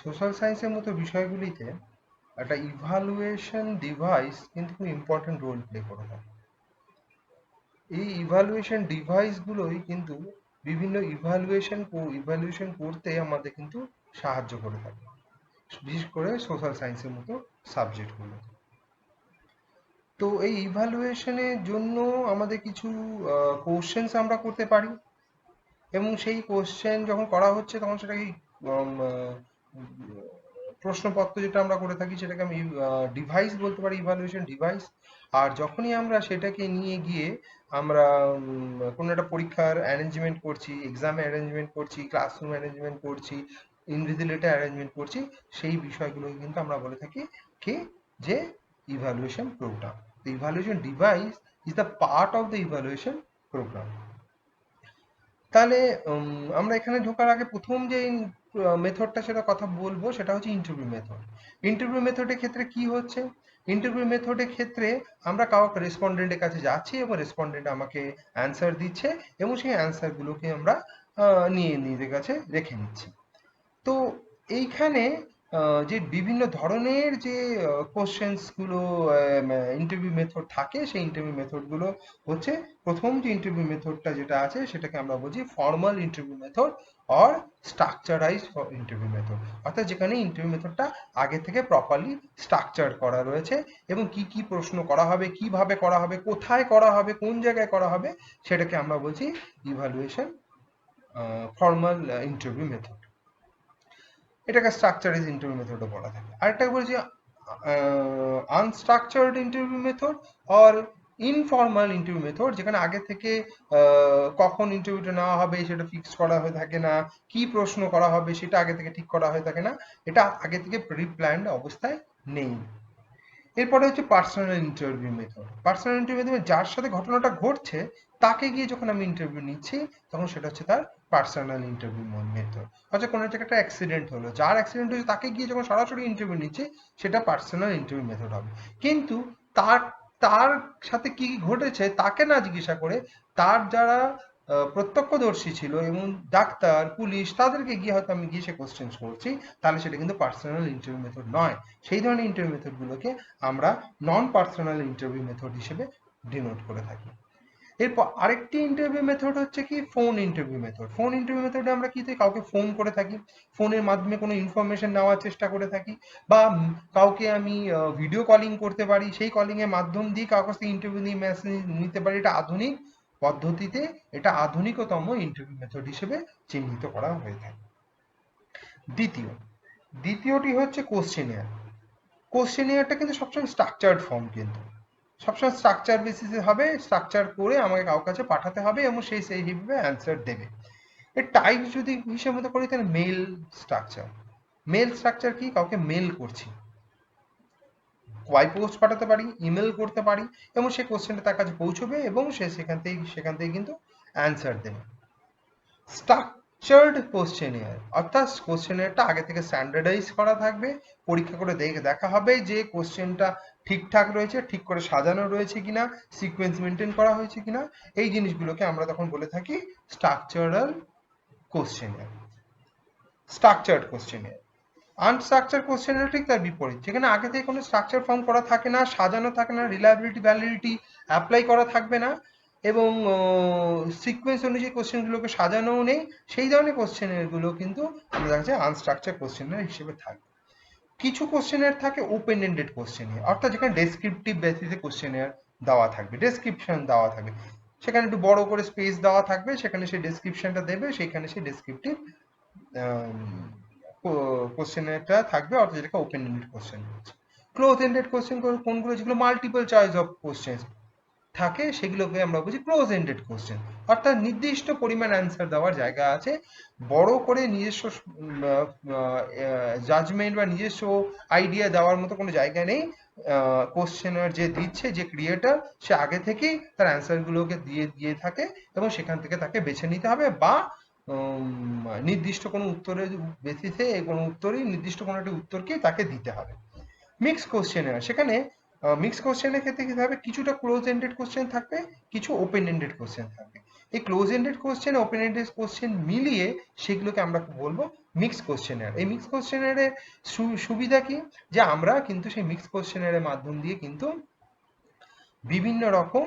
Social সায়েন্সের মতো বিষয়গুলিতে একটা ইভালুয়েশন ডিভাইস কিন্তু খুব ইম্পর্টেন্ট রোল প্লে করে থাকে। এই ইভালুয়েশন ডিভাইসগুলোই কিন্তু বিভিন্ন ইভালুয়েশন করতে আমাদের কিন্তু সাহায্য করে থাকে, বিশেষ করে সোশ্যাল সায়েন্সের মতো সাবজেক্টগুলো। তো এই ইভালুয়েশনের জন্য আমাদের কিছু কোশ্চেন্স আমরা করতে পারি, এবং সেই কোশ্চেন যখন করা হচ্ছে তখন সেটাকে প্রশ্নপত্র যেটা আমরা করে থাকি সেটাকে আমি ডিভাইস বলতে পারি, ইভালুয়েশন ডিভাইস। আর যখনই আমরা সেটাকে নিয়ে গিয়ে আমরা কোনো একটা পরীক্ষার অ্যারেঞ্জমেন্ট করছি, এক্সাম অ্যারেঞ্জমেন্ট করছি, ক্লাসরুম অ্যারেঞ্জমেন্ট করছি, ইনভিজিলেটর অ্যারেঞ্জমেন্ট করছি, সেই বিষয়গুলোকে কিন্তু আমরা বলে থাকি কি, যে evaluation program. The evaluation device is the part of the evaluation program. তাহলে আমরা এখানে ঢোকার আগে প্রথম যে মেথডটা সেটা কথা বলবো সেটা হচ্ছে ইন্টারভিউ মেথড। ইন্টারভিউ মেথডের ক্ষেত্রে কি হচ্ছে, ইন্টারভিউ মেথডের ক্ষেত্রে আমরা কাউকে রেসপন্ডেন্টের কাছে যাচ্ছি এবং রেসপন্ডেন্ট আমাকে অ্যান্সার দিচ্ছে এবং সেই অ্যান্সারগুলোকে আমরা নিয়ে নিজের কাছে রেখে নিচ্ছি। তো এইখানে যে বিভিন্ন ধরনের যে কোশ্চেন্সগুলো ইন্টারভিউ মেথড থাকে, সেই ইন্টারভিউ মেথডগুলো হচ্ছে, প্রথম যে ইন্টারভিউ মেথডটা যেটা আছে সেটাকে আমরা বলছি formal interview method or structurised interview method. অর্থাৎ যেখানে ইন্টারভিউ মেথডটা আগে থেকে প্রপারলি স্ট্রাকচার করা রয়েছে এবং কি কি প্রশ্ন করা হবে, কিভাবে করা হবে, কোথায় করা হবে, কোন জায়গায় করা হবে, সেটাকে আমরা বলছি ইভালুয়েশন ফর্মাল ইন্টারভিউ মেথড। এটাকে স্ট্রাকচারাইজ ইন্টারভিউ মেথডও বলা থাকে। আরেকটা বলছি unstructured interview method or informal interview method, যেখানে আগে থেকে কখন ইন্টারভিউটা নেওয়া হবে সেটা ফিক্স করা হয়ে থাকে না, কি প্রশ্ন করা হবে সেটা আগে থেকে ঠিক করা হয়ে থাকে না, এটা আগে থেকে প্রি প্ল্যান্ড অবস্থায় নেই। এরপরে হচ্ছে personal interview method. Personal interview method যার সাথে ঘটনাটা ঘটছে তাকে গিয়ে যখন আমি ইন্টারভিউ নিচ্ছি তখন সেটা হচ্ছে তার পার্সোনাল ইন্টারভিউ মেথড। অর্থাৎ কোনো একটা অ্যাক্সিডেন্ট হলো, যার অ্যাক্সিডেন্ট হয়েছে তাকে গিয়ে যখন সরাসরি ইন্টারভিউ নিচ্ছি সেটা পার্সোনাল ইন্টারভিউ মেথড হবে। কিন্তু তার তার সাথে কি ঘটেছে তাকে না জিজ্ঞাসা করে তার যারা প্রত্যক্ষদর্শী ছিল এবং ডাক্তার, পুলিশ, তাদেরকে গিয়ে হয়তো আমি গিয়ে সে কোশ্চেন করছি, তাহলে সেটা কিন্তু পার্সোনাল ইন্টারভিউ মেথড নয়। সেই ধরনের ইন্টারভিউ মেথডগুলোকে আমরা নন পার্সোনাল ইন্টারভিউ মেথড হিসেবে ডিনোট করে থাকি। এরপর আরেকটি ইন্টারভিউ মেথড হচ্ছে কি phone interview method. Phone interview মেথডে আমরা কি কাউকে ফোন করে থাকি, ফোনের মাধ্যমে কোনো ইনফরমেশন নেওয়ার চেষ্টা করে থাকি, বা কাউকে আমি ভিডিও কলিং করতে পারি, সেই কলিং এর মাধ্যম দিয়ে কাউকে কাছ থেকে ইন্টারভিউ নিয়ে মেসেজ নিতে পারি। এটা আধুনিক পদ্ধতিতে, এটা আধুনিকতম ইন্টারভিউ মেথড হিসেবে চিহ্নিত করা হয়ে থাকে। দ্বিতীয়টি হচ্ছে কোশ্চেনিয়ার। কোশ্চেনিয়ারটা কিন্তু সবসময় স্ট্রাকচার্ড ফর্ম, কিন্তু সবসময় স্ট্রাকচার বেসিসে হবে, স্ট্রাকচার করে আমাকে কারোর কাছে পাঠাতে হবে এবং সেইভাবে অ্যান্সার দেবে। এর টাইপ যদি হিসেবে মতো করি তাহলে মেল স্ট্রাকচার। মেল স্ট্রাকচার কি, কাউকে মেল করছি, বাই পোস্ট পাঠাতে পারি, ইমেল করতে পারি এবং সেই কোশ্চেনটা তার কাছে পৌঁছবে এবং সে সেখান থেকে কিন্তু অ্যান্সার দেবে। স্ট্রাকচার্ড কোশ্চেনিয়ার অর্থাৎ কোশ্চেনিয়ারটা আগে থেকে স্ট্যান্ডার্ডাইজ করা থাকবে, পরীক্ষা করে দেখা হবে যে কোশ্চেনটা ঠিকঠাক রয়েছে, ঠিক করে সাজানো রয়েছে কিনা, সিকোয়েন্স মেনটেন করা হয়েছে কিনা, এই জিনিসগুলোকে আমরা তখন বলে থাকি structural questionnaire, structured questionnaire. Unstructured কোশ্চেনের ঠিক তার বিপরীত, যেখানে আগে থেকে কোনো স্ট্রাকচার ফর্ম করা থাকে না, সাজানো থাকে না, রিলায়েবিলিটি ভ্যালিডিটি অ্যাপ্লাই করা থাকবে না এবং সিকোয়েন্স অনুযায়ী কোশ্চেনগুলোকে সাজানোও নেই, সেই ধরনের কোশ্চেনগুলো কিন্তু আমাদের কাছে আনস্ট্রাকচার কোশ্চেনের হিসেবে থাকে। কিছু কোশ্চেনের থাকে ওপেন এন্ডেড কোশ্চেনিয়ার, অর্থাৎ যেখানে ডেসক্রিপটিভ বেসিসে কোশ্চেনিয়ার দেওয়া থাকবে, ডেসক্রিপশন দেওয়া থাকবে, সেখানে একটু বড় করে স্পেস দেওয়া থাকবে, সেখানে সেই ডেসক্রিপশনটা দেবে, সেখানে সেই ডেসক্রিপটিভ কোশ্চেনটা থাকবে, অর্থাৎ যেটাকে ওপেন এন্ডেড কোশ্চেন বলছে। ক্লোজ এন্ডেড কোশ্চেন কোনগুলো, যেগুলো মাল্টিপল চয়েস অফ কোশ্চেন থাকে সেগুলোকে আমরা বলছি ক্লোজ এন্ডেড কোশ্চেন, অর্থাৎ নির্দিষ্ট পরিমাণ অ্যান্সার দেওয়ার জায়গা আছে, বড় করে নিজস্ব জাজমেন্ট বা নিজস্ব আইডিয়া দেওয়ার মতো কোনো জায়গা নেই। কোশ্চেনার যে দিচ্ছে, যে ক্রিয়েটার, সে আগে থেকেই তার অ্যান্সারগুলোকে দিয়ে থাকে এবং সেখান থেকে তাকে বেছে নিতে হবে, বা নির্দিষ্ট কোনো উত্তরের বেসিসে কোনো উত্তরই, নির্দিষ্ট কোনো একটা উত্তরকেই তাকে দিতে হবে। মিক্স কোশ্চেনার, সেখানে মিক্স কোশ্চেনের ক্ষেত্রে কি হবে, কিছুটা ক্লোজ এন্ডেড কোশ্চেন থাকবে, কিছু ওপেন এন্ডেড কোশ্চেন থাকবে। এই close ended question, open ended question মিলিয়ে সেগুলোকে আমরা বলবো মিক্সড কোশ্চেনার। এই মিক্সড কোশ্চেনারের সুবিধা কি, যে আমরা কিন্তু সেই মিক্সড কোশ্চেনারের মাধ্যম দিয়ে কিন্তু বিভিন্ন রকম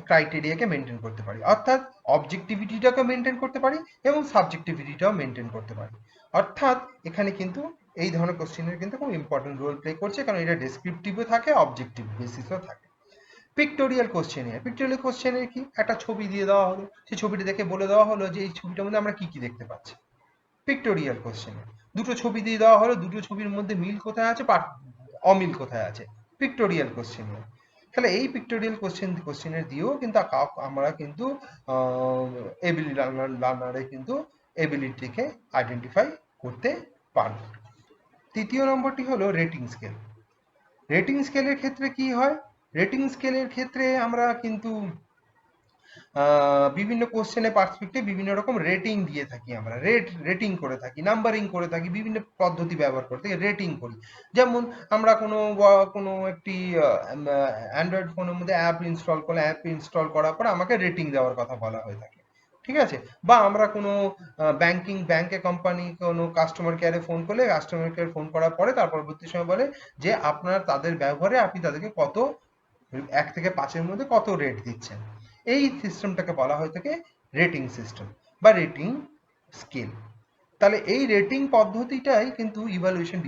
ক্রাইটেরিয়াকে মেনটেন করতে পারি, অর্থাৎ অবজেক্টিভিটিটাকে মেনটেন করতে পারি এবং সাবজেক্টিভিটিটাও মেনটেন করতে পারি। অর্থাৎ এখানে কিন্তু এই ধরনের কোশ্চেনের কিন্তু খুব ইম্পর্টেন্ট রোল প্লে করছে, কারণ এটা ডেসক্রিপটিভও থাকে, অবজেক্টিভ বেসিসও থাকে। Pictorial questionnaire. পিক্টোরিয়াল কোশ্চেনিয়ার কি, একটা ছবি দিয়ে দেওয়া হলো, সেই ছবিটা দেখে বলে দেওয়া হলো যে এই ছবিটার মধ্যে আমরা কি কি দেখতে পাচ্ছি। Pictorial questionnaire. দুটো ছবি দিয়ে দেওয়া হলো, দুটো ছবির মধ্যে মিল কোথায় আছে, অমিল কোথায় আছে, পিক্টোরিয়াল কোশ্চেনিয়ার। তাহলে এই পিক্টোরিয়াল কোশ্চেনের দিয়েও কিন্তু আমরা কিন্তু এবিলিটি লার্নারে কিন্তু এবিলিটিকে আইডেন্টিফাই করতে পারবো। তৃতীয় নম্বরটি হলো রেটিং স্কেল। রেটিং স্কেলের ক্ষেত্রে কি হয়, রেটিং স্কেলের ক্ষেত্রে আমরা কিন্তু বিভিন্ন কোশ্চেনের পার্সপেক্টিভ বিভিন্ন রকম রেটিং দিয়ে থাকি, আমরা রেটিং করে থাকি, নাম্বারিং করে থাকি, বিভিন্ন পদ্ধতি ব্যবহার করে থাকি, রেটিং করি। যেমন আমরা কোনো একটি অ্যান্ড্রয়েড ফোনের মধ্যে অ্যাপ ইনস্টল করলে, অ্যাপ ইনস্টল করার পর আমাকে রেটিং দেওয়ার কথা বলা হয়ে থাকে, ঠিক আছে। বা আমরা কোনো ব্যাংকে কোম্পানি কোনো কাস্টমার কেয়ারে ফোন করলে, কাস্টমার কেয়ার ফোন করার পরে তার পরবর্তী সময় বলে যে আপনার তাদের ব্যবহারে আপনি তাদেরকে কত 1 থেকে 5-এর মধ্যে কত রেট দিচ্ছেন। এই সিস্টেমটাকে বলা হয়ে থাকে রেটিং সিস্টেম বা রেটিং স্কেল। তাহলে এই রেটিং পদ্ধতিটাই কিন্তু ইভালুয়েশন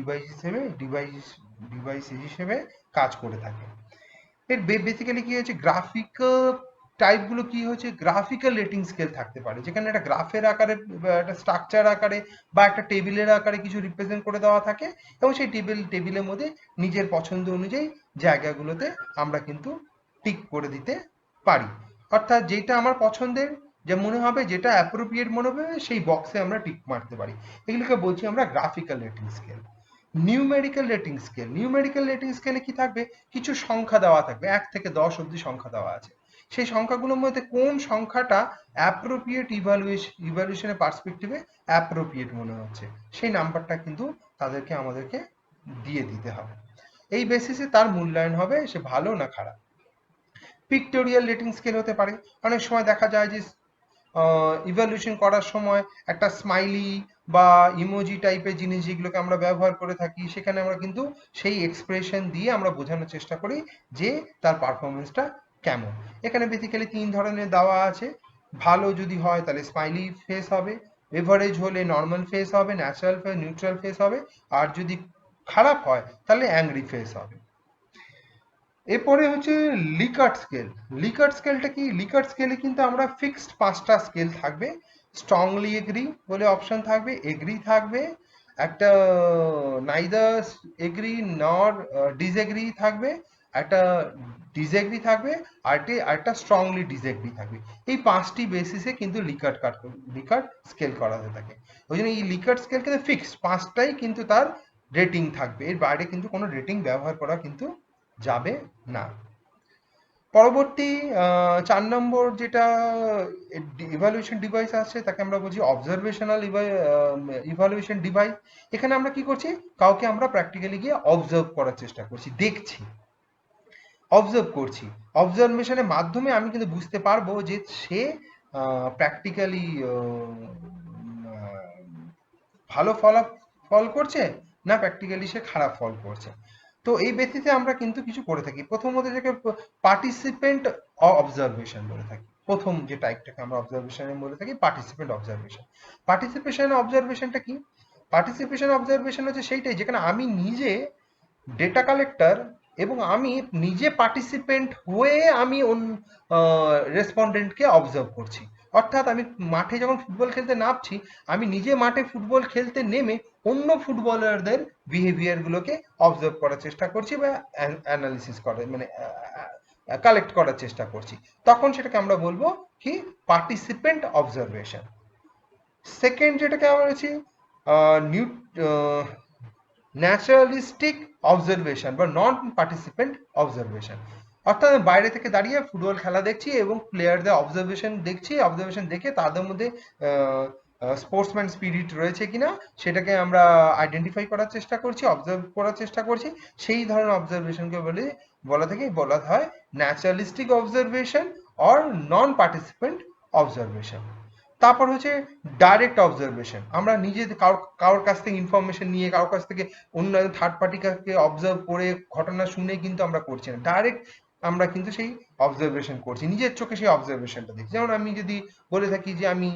ডিভাইস হিসেবে কাজ করে থাকে। এর বেসিক্যালি কি হচ্ছে, গ্রাফিক্যাল টাইপগুলো কি হচ্ছে, গ্রাফিক্যাল রেটিং স্কেল থাকতে পারে, যেখানে একটা গ্রাফের আকারে বা একটা স্ট্রাকচার আকারে বা একটা টেবিলের আকারে কিছু রিপ্রেজেন্ট করে দেওয়া থাকে, এবং সেই টেবিলের মধ্যে নিজের পছন্দ অনুযায়ী জায়গাগুলোতে আমরা কিন্তু টিক করে দিতে পারি। অর্থাৎ যেটা আমার পছন্দের, যে মনে হবে, যেটা অ্যাপ্রোপ্রিয়েট মনে হবে, সেই বক্সে আমরা টিক মারতে পারি। এগুলোকে বলছি আমরা graphical rating scale. Numerical rating scale. Numerical rating স্কেলে কি থাকবে, কিছু সংখ্যা দেওয়া থাকবে, 1 থেকে 10 অবধি সংখ্যা দেওয়া আছে। সেই সংখ্যাগুলোর মধ্যে কোন সংখ্যাটা অ্যাপ্রোপ্রিয়েট ইভালুয়েশনের পার্সপেক্টিভে অ্যাপ্রোপ্রিয়েট মনে হচ্ছে, সেই নাম্বারটা কিন্তু তাদেরকে আমাদেরকে দিয়ে দিতে হবে। এই বেসিসে তার মূল্যায়ন হবে সে ভালো না খারাপ। পিক্টোরিয়াল রেটিং স্কেল হতে পারে, অনেক সময় দেখা যায় যে ইভ্যালুয়েশন করার সময় একটা স্মাইলি বা ইমোজি টাইপের জিনিস যেগুলোকে আমরা ব্যবহার করে থাকি, সেখানে আমরা কিন্তু সেই এক্সপ্রেশন দিয়ে আমরা বোঝানোর চেষ্টা করি যে তার পারফরমেন্সটা কেমন। এখানে বেসিক্যালি 3 ধরনের দেওয়া আছে। ভালো যদি হয় তাহলে স্মাইলি ফেস হবে, এভারেজ হলে নর্মাল ফেস হবে, ন্যাচারাল ফেস, নিউট্রাল ফেস হবে, আর যদি খারাপ হয় তাহলে অ্যাংরি ফেস হবে। এরপরে হচ্ছে লিকার্ট স্কেল। লিকার্ট স্কেলটা কি, লিকার্ট স্কেলে কিন্তু আমরা ফিক্সড 5টা স্কেল থাকবে। স্ট্রংলি এগ্রি বলে অপশন থাকবে, এগ্রি থাকবে, একটা নাইদার এগ্রি নর ডিসএগ্রি থাকবে, একটা ডিসএগ্রি থাকবে, আর একটা স্ট্রংলি ডিসএগ্রি থাকবে। এই 5টি বেসিসে কিন্তু লিকার্ট স্কেল করা হয়ে থাকে। ওই জন্য এই লিকার্ট স্কেল কিন্তু ফিক্সড, 5টাই কিন্তু তার রেটিং থাকবে, এর বাইরে কিন্তু কোনো রেটিং ব্যবহার করা কিন্তু যাবে না। পরবর্তী 4 নম্বর যেটা ইভালুয়েশন ডিভাইস আছে, তাকে আমরা বলছি অবজারভেশনাল ইভালুয়েশন ডিভাইস। এখানে আমরা কি করছি, কাউকে আমরা প্র্যাকটিক্যালি গিয়ে অবজার্ভ করার চেষ্টা করছি, দেখছি, অবজার্ভ করছি। অবজারভেশনের মাধ্যমে আমি কিন্তু বুঝতে পারবো যে সে প্র্যাকটিক্যালি ভালো ফল করছে না প্র্যাকটিক্যালি সে খারাপ ফল করছে। তো এই বেসিসে আমরা কিন্তু কিছু করে থাকি। প্রথমত যেটাকে পার্টিসিপেন্ট অবজারভেশন বলে থাকি। প্রথম যে টাইপটাকে আমরা অবজারভেশনে বলে থাকি পার্টিসিপেন্ট অবজারভেশন। পার্টিসিপেশন অবজারভেশনটা কি, পার্টিসিপেশন অবজারভেশন হচ্ছে সেইটাই যেখানে আমি নিজে ডেটা কালেক্টর এবং আমি নিজে পার্টিসিপেন্ট হয়ে আমি রেসপন্ডেন্টকে অবজার্ভ করছি। অর্থাৎ আমি মাঠে যখন ফুটবল খেলতে নামছি, আমি নিজে মাঠে ফুটবল খেলতে নেমে অন্য ফুটবলারদের বিহেভিয়ারগুলোকে অবজার্ভ করার চেষ্টা করছি বা অ্যানালিসিস করার মানে কালেক্ট করার চেষ্টা করছি, তখন সেটাকে আমরা বলবো কি পার্টিসিপেন্ট অবজারভেশন। সেকেন্ড যেটাকে আমরা বলছি নিউ ন্যাচারালিস্টিক অবজারভেশন বা নন পার্টিসিপেন্ট অবজারভেশন। অর্থাৎ আমি বাইরে থেকে দাঁড়িয়ে ফুটবল খেলা দেখছি এবং প্লেয়ারদের অবজারভেশন দেখছি, অবজারভেশন দেখে তাদের মধ্যে স্পোর্টসম্যান স্পিরিট রয়েছে কিনা সেটাকে আমরা আইডেন্টিফাই করার চেষ্টা করছি, অবজার্ভ করার চেষ্টা করছি। সেই ধরনের অবজারভেশনকে বলা হয় naturalistic observation or non participant observation. তারপর হচ্ছে ডাইরেক্ট অবজারভেশন, আমরা নিজে কারোর কাছ থেকে ইনফরমেশন নিয়ে, কারোর কাছ থেকে অন্য থার্ড পার্টিকে অবজার্ভ করে ঘটনা শুনে কিন্তু আমরা করছি না, ডাইরেক্ট আমরা কিন্তু সেই অবজারভেশন করছি, নিজের চোখে সেই অবজারভেশনটা দেখছি। যেমন আমি যদি বলে থাকি যে আমি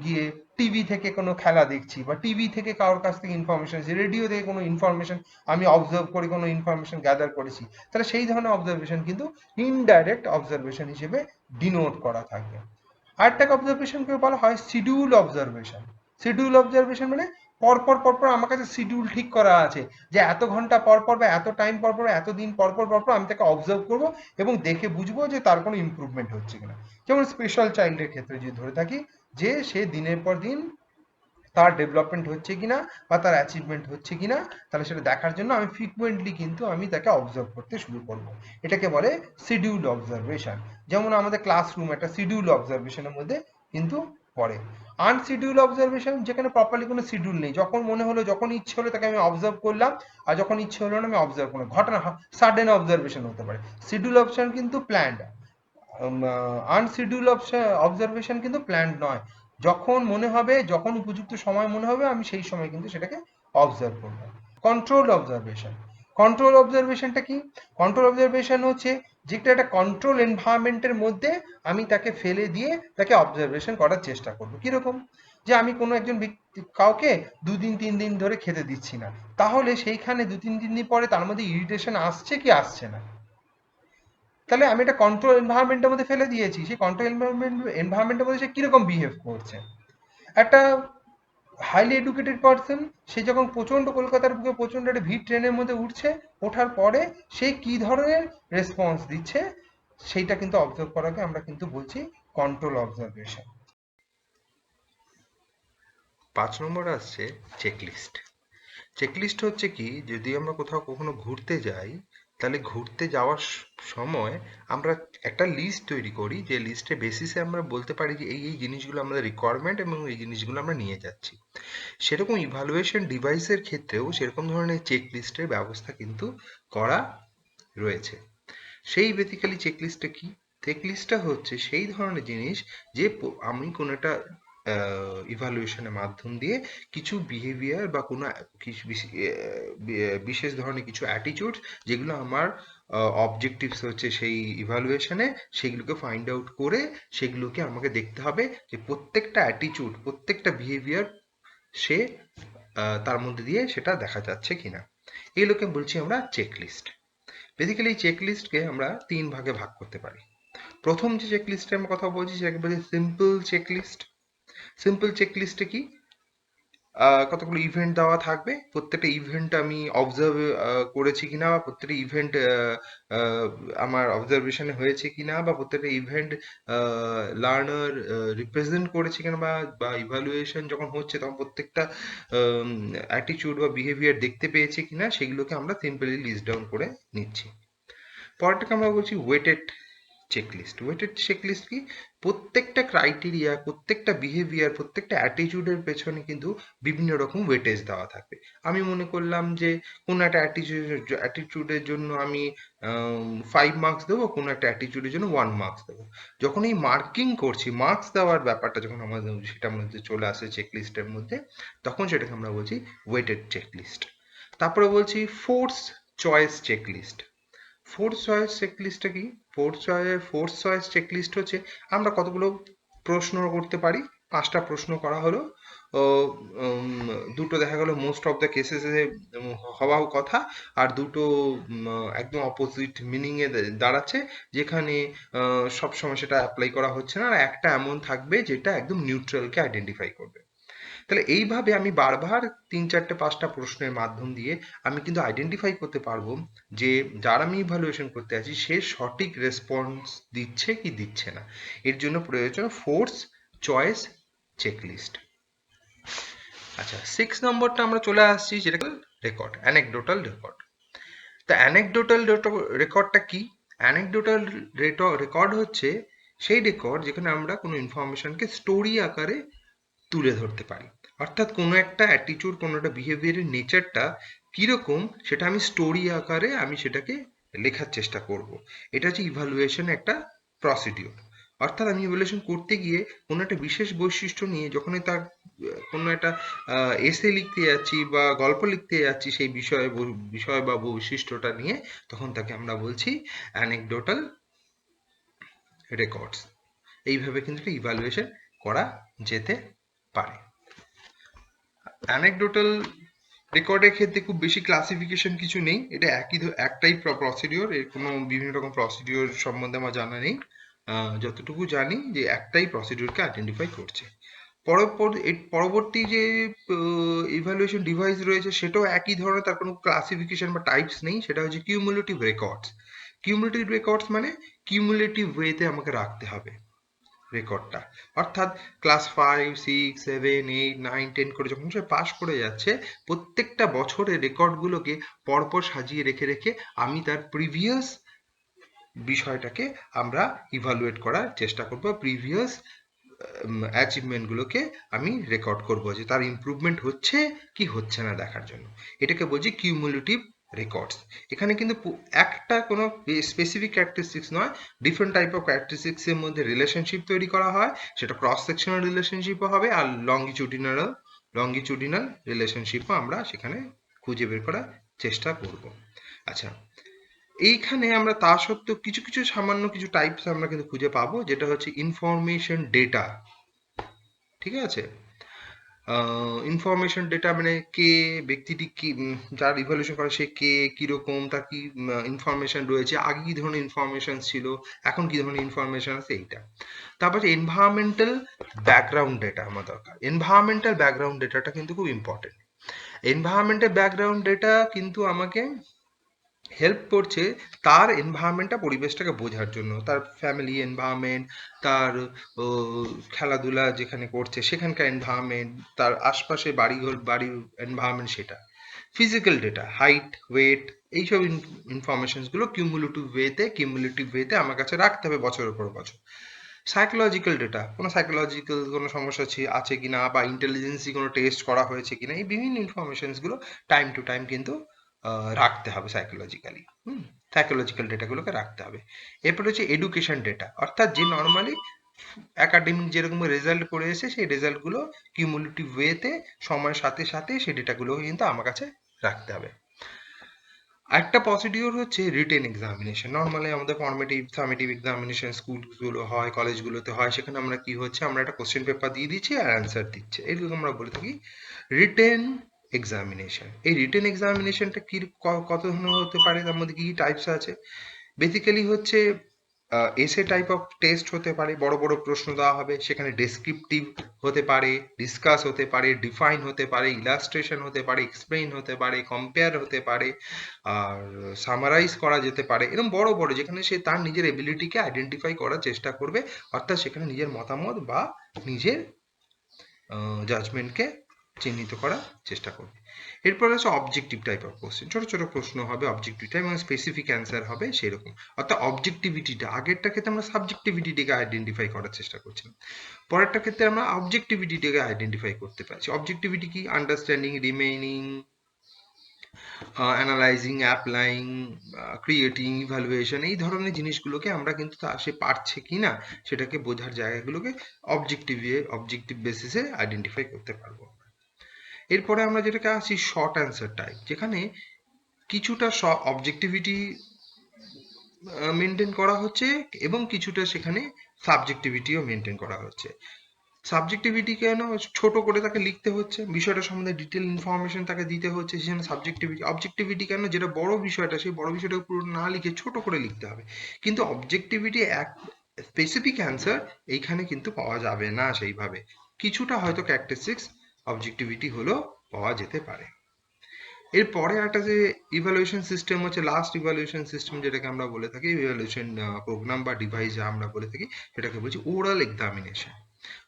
গিয়ে টিভি থেকে কোনো খেলা দেখছি, বা টিভি থেকে কারোর কাছ থেকে ইনফরমেশন, রেডিও থেকে কোনো ইনফরমেশন আমি অবজার্ভ করে কোনো ইনফরমেশন গ্যাদার করেছি, তাহলে সেই ধরনের অবজারভেশন কিন্তু ইনডাইরেক্ট অবজারভেশন হিসেবে ডিনোট করা থাকবে। আরেকটা অবজারভেশনকে বলা হয় শিডিউল অবজারভেশন। শিডিউল অবজারভেশন মানে পরপর পরপর আমার কাছে শিডিউল ঠিক করা আছে, যে এত ঘন্টা পর পর বা এত টাইম পর পর, এত দিন পর পর আমি তাকে অবজার্ভ করব এবং দেখে বুঝবো যে তার কোনো ইমপ্রুভমেন্ট হচ্ছে কিনা। যেমন স্পেশাল চাইল্ডের ক্ষেত্রে যদি ধরে থাকি, যে সে দিনের পর দিন তার ডেভেলপমেন্ট হচ্ছে কিনা বা তার অ্যাচিভমেন্ট হচ্ছে কিনা, তাহলে সেটা দেখার জন্য আমি ফ্রিকুয়েন্টলি কিন্তু আমি তাকে অবজার্ভ করতে শুরু করব। এটাকে বলে শিডিউল অবজারভেশন। যেমন আমাদের ক্লাসরুম একটা শিডিউল অবজারভেশনের মধ্যে কিন্তু পড়ে। আনশিডিউল অবজারভেশন, যেখানে প্রপারলি কোনো শিডিউল নেই, যখন মনে হলো, যখন ইচ্ছে হলো তাকে আমি অবজার্ভ করলাম, আর যখন ইচ্ছে হলো না আমি অবজার্ভ করলাম, ঘটনা সাডেন অবজারভেশন হতে পারে। শিডিউল অপশন কিন্তু প্ল্যান্ড, আনশিডিউল অবজারভেশন কিন্তু প্ল্যান্ড নয়, যখন মনে হবে, যখন উপযুক্ত সময় মনে হবে আমি সেই সময় কিন্তু সেটাকে অবজার্ভ করব। কন্ট্রোল অবজারভেশন, কন্ট্রোল অবজারভেশনটা কি? কন্ট্রোল অবজারভেশন হচ্ছে যেটা একটা কন্ট্রোল এনভায়রনমেন্টের মধ্যে আমি তাকে ফেলে দিয়ে তাকে অবজারভেশন করার চেষ্টা করব। কিরকম? যে আমি কোনো একজন ব্যক্তি কাউকে 2 দিন 3 দিন ধরে খেতে দিচ্ছি না, তাহলে সেইখানে 2 3 দিন পরে তার মধ্যে ইরিটেশন আসছে কি আসছে না, তাহলে আমি একটা কন্ট্রোল এনভায়রনমেন্টের মধ্যে ফেলে দিয়েছি, সেই কন্ট্রোল এনভায়রনমেন্টের মধ্যে সে কিরকম বিহেভ করছে। একটা হাইলি এডুকেটেড পার্সন, সে যখন প্রচন্ড কলকাতার বুকে প্রচন্ড একটা ভিড় ট্রেনের মধ্যে উঠছে, ওঠার পরে সে কি ধরনের রেসপন্স দিচ্ছে, সেইটা কিন্তু অবজার্ভ করাকে আমরা কিন্তু বলছি কন্ট্রোল অবজারভেশন। 5 নম্বর আসছে চেকলিস্ট। চেকলিস্ট হচ্ছে কি, যদি আমরা কোথাও কখনো ঘুরতে যাই, তাহলে ঘুরতে যাওয়ার সময় আমরা একটা লিস্ট তৈরি করি, যে লিস্টের বেসিসে আমরা বলতে পারি যে এই এই জিনিসগুলো আমাদের রিকোয়ারমেন্ট এবং এই জিনিসগুলো আমরা নিয়ে যাচ্ছি। সেরকম ইভালুয়েশন ডিভাইসের ক্ষেত্রেও সেরকম ধরনের চেকলিস্টের ব্যবস্থা কিন্তু করা রয়েছে। সেই বেসিক্যালি চেকলিস্টটা কি? চেকলিস্টটা হচ্ছে সেই ধরনের জিনিস যে আমি কোনো একটা ইভালুয়েশনের মাধ্যম দিয়ে কিছু বিহেভিয়ার বা কোনো কিছু বিশেষ ধরনের কিছু অ্যাটিটিউড, যেগুলো আমার অবজেক্টিভস হচ্ছে সেই ইভালুয়েশনে, সেগুলোকে ফাইন্ড আউট করে সেগুলোকে আমাকে দেখতে হবে যে প্রত্যেকটা অ্যাটিটিউড, প্রত্যেকটা বিহেভিয়ার সে তার মধ্যে দিয়ে সেটা দেখা যাচ্ছে কিনা। এগুলোকে বলছি আমরা চেকলিস্ট। বেসিক্যালি এই চেকলিস্টকে আমরা 3 ভাগে ভাগ করতে পারি। প্রথম যে চেকলিস্টের আমরা কথা বলছি সেটাকে বলছি সিম্পল চেকলিস্ট। সিম্পল চেকলিস্টে কি, কতগুলো ইভেন্ট দেওয়া থাকবে, প্রত্যেকটা ইভেন্ট আমি অবজার্ভ করেছি কিনা, বা প্রত্যেকটা ইভেন্ট আমার অবজারভেশনে হয়েছে কিনা, বা প্রত্যেকটা ইভেন্ট লার্নার রিপ্রেজেন্ট করেছে কিনা, বা ইভালুয়েশন যখন হচ্ছে তখন প্রত্যেকটা অ্যাটিটিউড বা বিহেভিয়ার দেখতে পেয়েছে কিনা, সেগুলোকে আমরা সিম্পলি লিস্ট ডাউন করে নিচ্ছি। পরেরটাকে আমরা বলছি ওয়েটেড চেকলিস্ট। ওয়েটেড চেকলিস্ট কি, প্রত্যেকটা ক্রাইটেরিয়া, প্রত্যেকটা বিহেভিয়ার, প্রত্যেকটা অ্যাটিটিউডের পেছনে কিন্তু বিভিন্ন রকম ওয়েটেজ দেওয়া থাকবে। আমি মনে করলাম যে কোনো একটা অ্যাটিটিউডের জন্য আমি 5 মার্কস দেবো, কোনো একটা অ্যাটিটিউডের জন্য 1 মার্কস দেবো। যখন এই মার্কিং করছি, মার্কস দেওয়ার ব্যাপারটা যখন আমাদের সেটার মধ্যে চলে আসে চেকলিস্টের মধ্যে, তখন সেটাকে আমরা বলছি ওয়েটেড চেকলিস্ট। তারপরে বলছি force choice checklist. Force choice চেকলিস্টটা কি? ফোর্স চয়েস চেকলিস্ট হচ্ছে আমরা কতগুলো প্রশ্ন করতে পারি। 5টা প্রশ্ন করা হলো, দুটো দেখা গেল মোস্ট অফ দ্য কেসেসে হওয়াও কথা, আর দুটো একদম অপোজিট মিনিং এ দাঁড়াচ্ছে, যেখানে সবসময় সেটা অ্যাপ্লাই করা হচ্ছে না, আর একটা এমন থাকবে যেটা একদম নিউট্রালকে আইডেন্টিফাই করবে। তাহলে এইভাবে আমি বারবার 3 4 5টা প্রশ্নের মাধ্যম দিয়ে আমি কিন্তু আইডেন্টিফাই করতে পারবো যে যার আমি ইভালুয়েশন করতে আছি সে সঠিক রেসপন্স দিচ্ছে কি দিচ্ছে না। এর জন্য প্রয়োজন ফোর্স চয়েস চেকলিস্ট। আচ্ছা, 6 নম্বরটা আমরা চলে আসছি, যেটা রেকর্ড, অ্যানেকডোটাল রেকর্ড। তা অ্যানেকডোটাল রেকর্ডটা কি? অ্যানেকডোটাল রেকর্ড হচ্ছে সেই রেকর্ড যেখানে আমরা কোনো ইনফরমেশনকে স্টোরি আকারে তুলে ধরতে পারি। অর্থাৎ কোনো একটা অ্যাটিটিউড, কোনো একটা বিহেভিয়ারের নেচারটা কিরকম সেটা আমি স্টোরি আকারে আমি সেটাকে লেখার চেষ্টা করব। এটা হচ্ছে ইভালুয়েশন একটা প্রসিডিউর। অর্থাৎ আমি ইভ্যালুয়েশন করতে গিয়ে কোনো একটা বিশেষ বৈশিষ্ট্য নিয়ে যখনই তার কোনো একটা এসে লিখতে যাচ্ছি বা গল্প লিখতে যাচ্ছি সেই বিষয় বা বৈশিষ্ট্যটা নিয়ে, তখন তাকে আমরা বলছি অ্যানেকডোটাল রেকর্ডস। এইভাবে কিন্তু ইভ্যালুয়েশন করা যেতে পারে। অ্যানেকডোটাল রেকর্ডের ক্ষেত্রে খুব বেশি ক্লাসিফিকেশন কিছু নেই, এটা একটাই প্রসিডিওর, এর কোনো বিভিন্ন রকম প্রসিডিওর সম্বন্ধে আমার জানা নেই। যতটুকু জানি যে একটাই প্রসিডিওরকে আইডেন্টিফাই করছে। পরবর্তী যে ইভ্যালুয়েশন ডিভাইস রয়েছে সেটাও একই ধরনের, তার কোনো ক্লাসিফিকেশন বা টাইপস নেই, সেটা হচ্ছে কিউমুলেটিভ রেকর্ডস। কিউমুলেটিভ রেকর্ডস মানে কিউমুলেটিভ ওয়েতে আমাকে রাখতে হবে রেকর্ডটা। অর্থাৎ ক্লাস 5, 6, 7, 8, 9, 10 করে যখন সে পাস করে যাচ্ছে, প্রত্যেকটা বছরের রেকর্ডগুলোকে পরপর সাজিয়ে রেখে রেখে আমি তার প্রিভিয়াস বিষয়টাকে আমরা ইভালুয়েট করার চেষ্টা করব, প্রিভিয়াস অ্যাচিভমেন্টগুলোকে আমি রেকর্ড করব যে তার ইমপ্রুভমেন্ট হচ্ছে কি হচ্ছে না দেখার জন্য। এটাকে বলছি কিউমুলেটিভ রেকর্ডস। এখানে কিন্তু একটা কোনো স্পেসিফিক ক্যারেক্টারিস্টিক্স নয়, ডিফারেন্ট টাইপ অফ ক্যারেক্টারিস্টিক্সের মধ্যে রিলেশনশিপ তৈরি করা হয়, সেটা ক্রস সেকশনাল রিলেশনশিপও হবে আর লঙ্গিচুডিনাল রিলেশনশিপও আমরা সেখানে খুঁজে বের করার চেষ্টা করব। আচ্ছা, এইখানে আমরা তা সত্ত্বেও কিছু কিছু সামান্য কিছু টাইপস আমরা কিন্তু খুঁজে পাবো, যেটা হচ্ছে ইনফরমেশন ডেটা। ঠিক আছে, ইনফরমেশন ডেটা মানে কে, ব্যক্তিটি কি, যার ইভ্যালুয়েশন করে সে কে, কিরকম, তার কি ইনফরমেশন রয়েছে, আগে কি ধরনের ইনফরমেশন ছিল, এখন কি ধরনের ইনফরমেশন আছে, এইটা। তারপর এনভায়রনমেন্টাল ব্যাকগ্রাউন্ড ডেটা আমার দরকার। এনভায়রনমেন্টাল ব্যাকগ্রাউন্ড ডেটাটা কিন্তু খুব ইম্পর্টেন্ট। এনভায়রনমেন্টাল ব্যাকগ্রাউন্ড ডেটা কিন্তু আমাকে হেল্প করছে তার এনভায়রনমেন্টটা, পরিবেশটাকে বোঝার জন্য, তার ফ্যামিলি এনভায়রনমেন্ট, তার খেলাধুলা যেখানে করছে সেখানকার এনভায়রনমেন্ট, তার আশপাশে বাড়ির এনভায়রনমেন্ট, সেটা। ফিজিক্যাল ডেটা, হাইট, ওয়েট, এইসব ইনফরমেশনসগুলো কিউমুলেটিভ ওয়েতে আমার কাছে রাখতে হবে বছরের পর বছর। সাইকোলজিক্যাল ডেটা, কোনো সাইকোলজিক্যাল কোনো সমস্যা আছে কিনা বা ইন্টেলিজেন্সি কোনো টেস্ট করা হয়েছে কিনা, এই বিভিন্ন ইনফরমেশনসগুলো টাইম টু টাইম কিন্তু রাখতে হবে সাইকোলজিক্যালি। সাইকোলজিক্যাল ডেটাগুলোকে রাখতে হবে। এরপর হচ্ছে এডুকেশন ডেটা, অর্থাৎ যে নর্মালি একাডেমিক যেরকম রেজাল্ট করে এসে সেই রেজাল্টগুলো কিউমুলেটিভ ওয়েতে সময়ের সাথে সাথে সেই ডেটাগুলো কিন্তু আমার কাছে রাখতে হবে। একটা প্রসিডিওর হচ্ছে রিটেন এক্সামিনেশন। নর্মালি আমাদের ফর্মেটিভ সামেটিভ এক্সামিনেশন স্কুলগুলো হয়, কলেজগুলোতে হয়, সেখানে আমরা কি হচ্ছে, আমরা একটা কোশ্চেন পেপার দিয়ে দিচ্ছি আর অ্যান্সার দিচ্ছে, এগুলো আমরা বলে থাকি রিটেন এক্সামিনেশন। এই রিটেন এক্সামিনেশনটা কি কত ধরনের হতে পারে, তার মধ্যে কি কি টাইপস আছে? বেসিক্যালি হচ্ছে এসে টাইপ অফ টেস্ট হতে পারে, বড় বড় প্রশ্ন দেওয়া হবে, সেখানে ডেসক্রিপটিভ হতে পারে, ডিসকাস হতে পারে, ডিফাইন হতে পারে, ইলাস্ট্রেশন হতে পারে, এক্সপ্লেইন হতে পারে, কম্পেয়ার হতে পারে, আর সামারাইজ করা যেতে পারে। এরকম বড় বড়, যেখানে সে তার নিজের এবিলিটিকে আইডেন্টিফাই করার চেষ্টা করবে, অর্থাৎ সেখানে নিজের মতামত বা নিজের জাজমেন্টকে চিহ্নিত করার চেষ্টা করবে। এরপর আছে অবজেক্টিভ টাইপ অফ কোশ্চেন, ছোট ছোট প্রশ্ন হবে অবজেক্টিভ টাইপ, এবং স্পেসিফিক অ্যান্সার হবে সেরকম। অর্থাৎ অবজেক্টিভিটিটা, আগেরটা ক্ষেত্রে আমরা সাবজেক্টিভিটিটাকে আইডেন্টিফাই করার চেষ্টা করছিলাম, পরেরটা ক্ষেত্রে আমরা অবজেক্টিভিটিটাকে আইডেন্টিফাই করতে পারছি। অবজেক্টিভিটি কি? Understanding, remaining, analysing, applying, creating, evaluation, এই ধরনের জিনিসগুলোকে আমরা কিন্তু সে পারছে কি না সেটাকে বোঝার জায়গাগুলোকে অবজেক্টিভ বেসিসে আইডেন্টিফাই করতে পারবো। এরপরে আমরা যেটাকে আসি শর্ট অ্যান্সার টাইপ, যেখানে কিছুটা অবজেক্টিভিটি মেনটেন করা হচ্ছে এবং কিছুটা সেখানে সাবজেক্টিভিটিও মেনটেন করা হচ্ছে। সাবজেক্টিভিটি কেন? ছোট করে তাকে লিখতে হচ্ছে, বিষয়টা সম্বন্ধে ডিটেল ইনফরমেশন তাকে দিতে হচ্ছে, সেখানে সাবজেক্টিভিটি। অবজেক্টিভিটি কেন? যেটা বড় বিষয়টা, সেই বড় বিষয়টা পুরো না লিখে ছোট করে লিখতে হবে। কিন্তু অবজেক্টিভিটি এক স্পেসিফিক অ্যান্সার এইখানে কিন্তু পাওয়া যাবে না সেইভাবে, কিছুটা হয়তো ক্যারেক্টারিস্টিক্স অবজেক্টিভিটি হলেও পাওয়া যেতে পারে। এরপরে একটা যে ইভালুয়েশন সিস্টেম হচ্ছে লাস্ট ইভালুয়েশন সিস্টেম, যেটাকে আমরা বলে থাকি ইভালুয়েশন প্রোগ্রাম বা ডিভাইস যা আমরা বলে থাকি, সেটাকে বলছি ওরাল এক্সামিনেশন।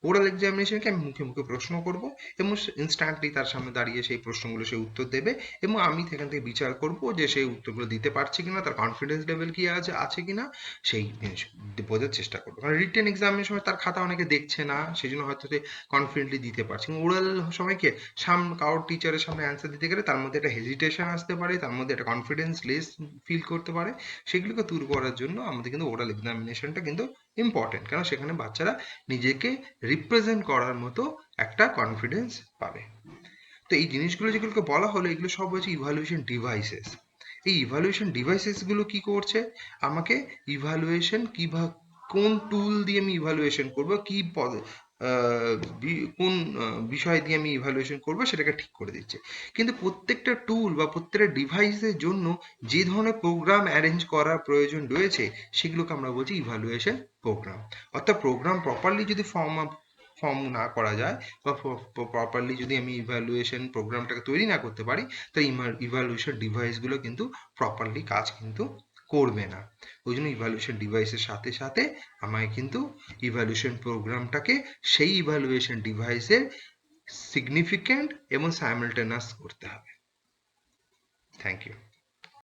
ওরাল এক্সামিনেশনকে আমি মুখে মুখে প্রশ্ন করব এবং ইনস্ট্যান্টলি তার সামনে দাঁড়িয়ে সেই প্রশ্নগুলো সে উত্তর দেবে, এবং আমি সেখান থেকে বিচার করব যে সেই উত্তরগুলো দিতে পারছে কিনা, তার কনফিডেন্স লেভেল কি আছে কিনা, সেই জিনিস বোঝার চেষ্টা করবো। কারণ রিটেন এক্সামিনের সময় তার খাতা অনেকে দেখছে না, সেই জন্য হয়তো সে কনফিডেন্টলি দিতে পারছে। ওরাল সময়কে কারোর টিচারের সামনে অ্যান্সার দিতে গেলে তার মধ্যে একটা হেজিটেশন আসতে পারে, তার মধ্যে একটা কনফিডেন্স লেস ফিল করতে পারে, সেগুলোকে দূর করার জন্য আমাদের কিন্তু ওরাল এক্সামিনেশনটা কিন্তু ইম্পর্টেন্ট, কারণ সেখানে বাচ্চারা নিজেকে রিপ্রেজেন্ট করার মতো একটা কনফিডেন্স পাবে। তো এই জিনিসগুলো যেগুলোকে বলা হলো, এগুলো সব হচ্ছে ইভালুয়েশন ডিভাইসেস। এই ইভালুয়েশন ডিভাইসেস গুলো কি করছে, আমাকে ইভালুয়েশন কোন টুল দিয়ে আমি ইভালুয়েশন করব, কোন বিষয় দিয়ে আমি ইভালুয়েশন করব সেটাকে ঠিক করে দিচ্ছে। কিন্তু প্রত্যেকটা টুল বা প্রত্যেকটা ডিভাইসের জন্য যে ধরনের প্রোগ্রাম অ্যারেঞ্জ করার প্রয়োজন রয়েছে সেগুলোকে আমরা বলছি ইভালুয়েশন প্রোগ্রাম। অর্থাৎ প্রোগ্রাম প্রপারলি যদি ফর্ম না করা যায় বা প্রপারলি যদি আমি ইভ্যালুয়েশন প্রোগ্রামটাকে তৈরি না করতে পারি, তো ইভ্যালুয়েশন ডিভাইসগুলো কিন্তু প্রপারলি কাজ কিন্তু করবে না। ওই জন্য ইভ্যালুয়েশন ডিভাইসের সাথে সাথে আমায় কিন্তু ইভ্যালুয়েশন প্রোগ্রামটাকে সেই ইভ্যালুয়েশন ডিভাইসের সিগনিফিক্যান্ট এবং সাইমালটেনাস করতে হবে। Thank you.